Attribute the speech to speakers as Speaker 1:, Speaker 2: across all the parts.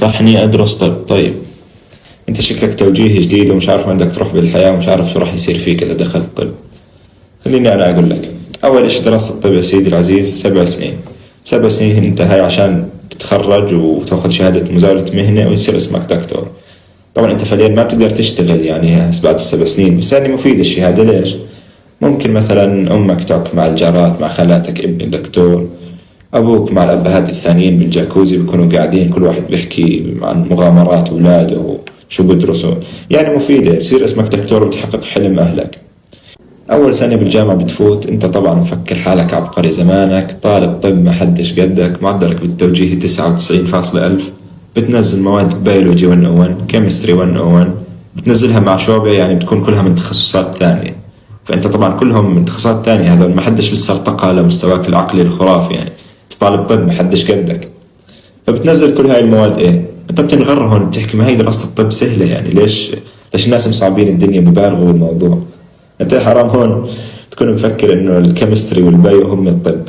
Speaker 1: تنصحني أدرس طب. طيب، أنت شكلك توجيه جديد ومش عارف وين بدك تروح بالحياة ومش عارف شو راح يصير فيك إذا دخلت طب. خليني أنا أقول لك. أول إشي دراسة الطب يا سيدي العزيز 7 سنين. 7 سنين أنت هاي عشان تتخرج وتاخذ شهادة مزاولة مهنة ويصير اسمك دكتور. طبعا أنت فعليا ما بتقدر تشتغل يعني هسه بعد ال7 سنين، بس يعني مفيدة الشهادة. ليش؟ ممكن مثلا أمك تعك مع الجارات، مع خالاتك ابن دكتور، أبوك مع الأبهات الثانيين بالجاكوزي بيكونوا قاعدين كل واحد بيحكي عن مغامرات أولاده وشو بدرسوا. يعني مفيدة، بصير اسمك دكتور وبتحقق حلم أهلك. أول سنة بالجامعة بتفوت أنت طبعا مفكر حالك عبقري، زمانك طالب طب ما حدش قدك، معدلك بالتوجيهي 99.1000. بتنزل مواد بيولوجي 101، كيمستري 101، بتنزلها مع شعبة، يعني بتكون كلها من تخصصات ثانية. فأنت طبعا كلهم من تخصصات ثانية، هذول ما حدش لسه ارتقى لمستواك العقلي الخرافي. يعني طالب طب ما حدش قدك، فبتنزل كل هاي المواد. ايه انت بتنغر هون بتحكي ما هي دراسة الطب سهلة، يعني ليش الناس مصعبين الدنيا ببالغوا بالموضوع؟ انت حرام هون تكون مفكر انه الكيمستري والبايو هم الطب.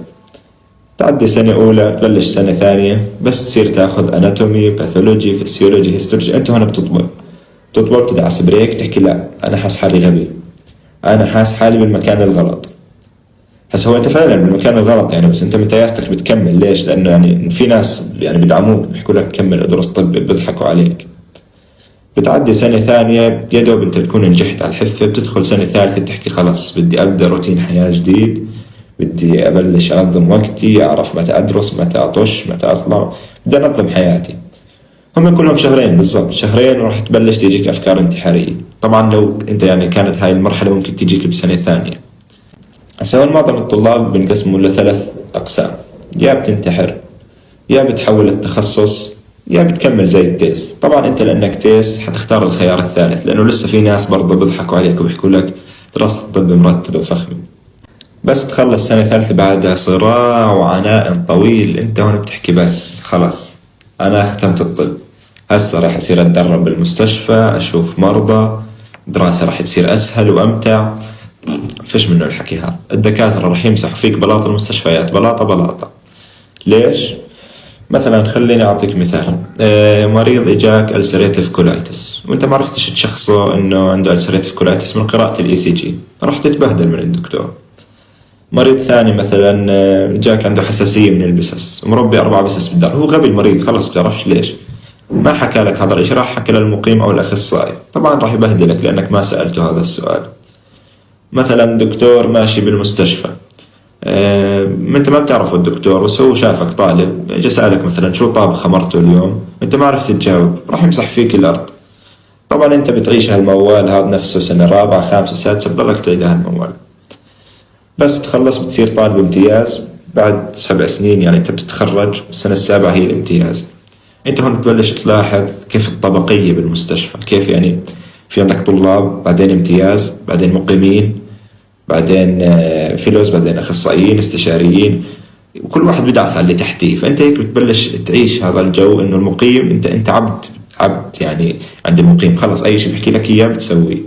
Speaker 1: تعدي سنة أولى تبلش سنة ثانية بس تصير تاخذ أناتومي، باثولوجي، فسيولوجي، هيستولوجي. أنت هون بتطبل تدعس بريك تحكي لا أنا حاس حالي غبي، أنا حاس حالي بالمكان الغلط. هسه هو انت فعلا بالمكان الغلط يعني، بس انت من تياستك بتكمل. ليش؟ لانه يعني في ناس يعني بيدعموك بيحكوا لك كمل ادرس طب، بيضحكوا عليك. بتعدي سنة ثانية يا دوب انت تكون نجحت على الحفة، بتدخل سنة ثالثة بتحكي خلاص بدي ابدا روتين حياة جديد، بدي ابلش انظم وقتي، اعرف متى ادرس، متى اطش، متى اطلع، بدي انظم حياتي. هم كلهم شهرين بالضبط، شهرين وراح تبلش تيجيك افكار انتحارية. طبعا لو انت يعني كانت هاي المرحلة ممكن تيجيك بسنة ثانية. هسه معظم الطلاب بنقسموا لثلاث أقسام، يا بتنتحر، يا بتحول التخصص، يا بتكمل زي التيس. طبعا أنت لأنك تيس حتختار الخيار الثالث، لأنه لسه في ناس برضه بيضحكوا عليك وبيحكوا لك دراسة الطب مرتبة وفخمة. بس تخلص سنة ثالثة بعدها صراع وعناء طويل. أنت هون بتحكي بس خلص أنا ختمت الطب، هسه راح أصير أتدرب بالمستشفى، أشوف مرضى، دراسة راح تصير أسهل وأمتع. فيش منه الحكي هذا. الدكاترة راح يمسحوا فيك بلاط المستشفيات بلاطة بلاطة. ليش؟ مثلا خليني أعطيك مثال. مريض إجاك ألسريتيف كولايتس وأنت ما عرفتش تشخصه إنه عنده ألسريتيف كولايتس من قراءة الECG، راح تتبهدل من الدكتور. مريض ثاني مثلا جاك عنده حساسية من البسس ومربي 4 بسس بالدار، هو غبي المريض خلص بتعرفش ليش ما حكى لك هذا الإشي، راح حكى للمقيم أو الأخصائي، طبعا راح يبهدلك لأنك ما سألته هذا السؤال. مثلا دكتور ماشي بالمستشفى، انت ما بتعرفه الدكتور، بس هو شافك طالب اجى سألك مثلا شو طابخة مرته اليوم، انت ما عرفت تجاوب، راح يمسح فيك الارض. طبعا انت بتعيش هالموال هذا نفسه سنة رابعة 5 6 بضلك تعيد هالموال. بس تخلص بتصير طالب امتياز بعد 7 سنين، يعني انت بتتخرج السنة السابعة هي الامتياز. انت هون بتبلش تلاحظ كيف الطبقية بالمستشفى، كيف يعني في عندك طلاب، بعدين امتياز، بعدين مقيمين، بعدين فيلوز، بعدين اخصائيين، استشاريين، وكل واحد بدعس على اللي تحتيه. فانت هيك بتبلش تعيش هذا الجو انه المقيم انت عبد يعني عند المقيم، خلص اي شيء بيحكي لك اياه بتسويه.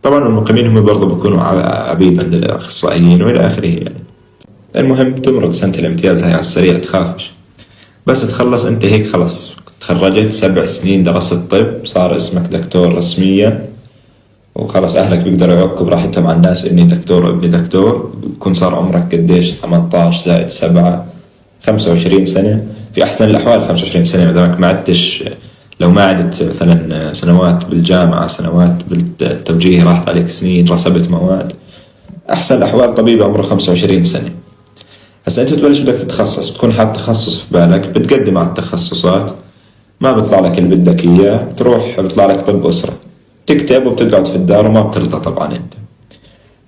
Speaker 1: طبعا المقيمين هم برضه بيكونوا عبيد عند الاخصائيين والى اخره يعني. المهم تمرق سنة الامتياز هاي على السريع تخافش. بس تخلص انت هيك خلص تخرجت 7 سنين دراسة طب، صار اسمك دكتور رسميا، وخلص أهلك بيقدروا يعكوا براحتهم على الناس إني دكتور وابني دكتور. بكون صار عمرك قديش؟ 18 زائد 7 25 سنة في أحسن الأحوال. 25 سنة ما دامك ما عدتش، لو ما عدت مثلا سنوات بالجامعة، سنوات بالتوجيه راحت عليك سنين رسبت مواد، أحسن الأحوال طبيب عمره 25 سنة. هسا أنت بتبلش بدك تتخصص، بتكون حاط تخصص في بالك، بتقدم على التخصصات، ما بيطلع لك اللي بدك إياه، بتروح بيطلع لك طب أسرة، تكتب وبتقعد في الدار وما بترضى. طبعا انت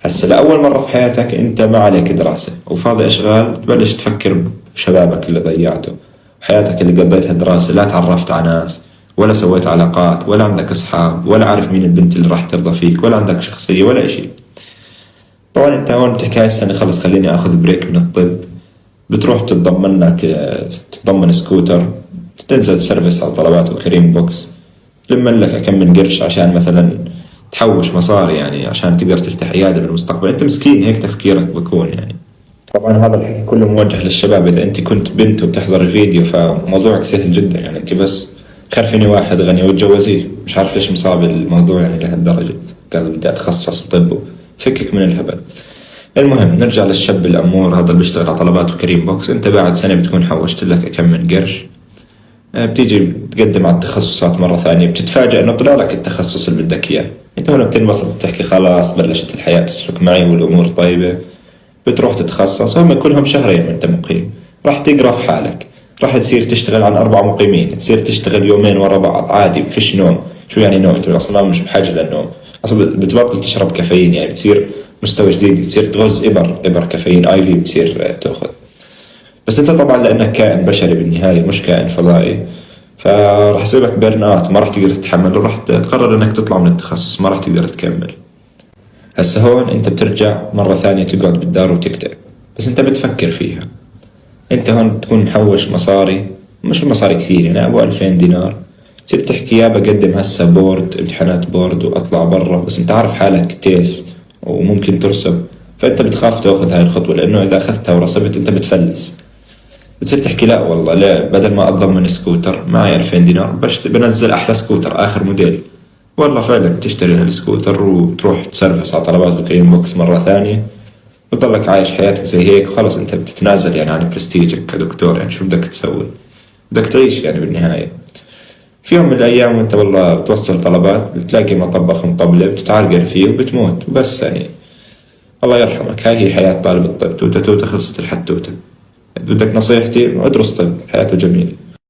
Speaker 1: هسه لأول مرة في حياتك انت ما عليك دراسة وفاضي اشغال، تبلش تفكر بشبابك اللي ضيعته، حياتك اللي قضيتها دراسة، لا تعرفت على ناس ولا سويت علاقات ولا عندك اصحاب ولا عارف مين البنت اللي راح ترضى فيك ولا عندك شخصية ولا اشي. طبعا انت هون بتحكي هاي السنة خلص خليني اخذ بريك من الطب، بتروح تتضمن سكوتر، تنزل سيرفيس على طلبات وكريم بوكس، لما لك كم من قرش عشان مثلا تحوش مصاري يعني عشان تقدر تفتح عيادة بالمستقبل. انت مسكين هيك تفكيرك بكون يعني. طبعا هذا الحكي كله موجه للشباب، اذا انت كنت بنت وبتحضر الفيديو فموضوعك سهل جدا يعني، انت بس خلفني واحد غني واتجوزيه، مش عارف ليش مصاب الموضوع يعني لهالدرجة، قال بدي أتخصص بطب، فكك من الهبل. المهم نرجع للشاب الأمور هذا اللي بيشتغل على طلبات وكريم بوكس. أنت بعد سنة بتكون حوشت لك كم من قرش، بتيجي تقدم على التخصصات مرة ثانية، بتتفاجأ إنه طلع لك التخصص اللي بدك إياه. أنت هنا بتنبسط وبتحكي خلاص بلشت الحياة تسلك معي والأمور طيبة. بتروح تتخصص، هم كلهم شهرين وأنت مقيم، راح تقرف حالك، راح تصير تشتغل عن 4 مقيمين، تصير تشتغل يومين ورا بعض عادي، فيش نوم. شو يعني نوم؟ أنت أصلا مش بحاجة للنوم، أصلا بتبطل تشرب كافيين، يعني بتصير مستوى جديد، بتصير تغز إبر كافيين آي في بتصير تأخذ. بس انت طبعا لانك كائن بشري بالنهاية مش كائن فضائي، فراح يصيبك بيرن اوت، ما راح تقدر تتحمل، وراح تقرر انك تطلع من التخصص، ما راح تقدر تكمل. هسه هون انت بترجع مرة ثانية تقعد بالدار وتكتئب، بس انت بتفكر فيها. انت هون بتكون محوش مصاري، مش مصاري كثير يعني، ابو 2000 دينار، تصير تحكي يا بقدم هسه بورد امتحانات بورد واطلع برا، بس انت عارف حالك تيس وممكن ترسب، فانت بتخاف تاخذ هاي الخطوة، لانه اذا اخذتها ورسبت انت بتفلس. بتصير تحكي لا والله لا، بدل ما أضمن سكوتر معي 2000 دينار بنزل أحلى سكوتر آخر موديل. والله فعلا بتشتري هالسكوتر وتروح تسرفس على طلبات وكريم بوكس مرة ثانية، وتضلك عايش حياتك زي هيك، وخلص أنت بتتنازل يعني عن برستيجك كدكتور. يعني شو بدك تسوي؟ بدك تعيش يعني بالنهاية. في يوم من الأيام وأنت والله بتوصل طلبات، بتلاقي مطبخ مطبلة بتتعرقل فيه وبتموت وبس يعني. الله يرحمك، هاي هي حياة طالب الطب، توتة توتة خلصت الحتوتة. بدك نصيحتي؟ ادرس طب، حياته جميلة.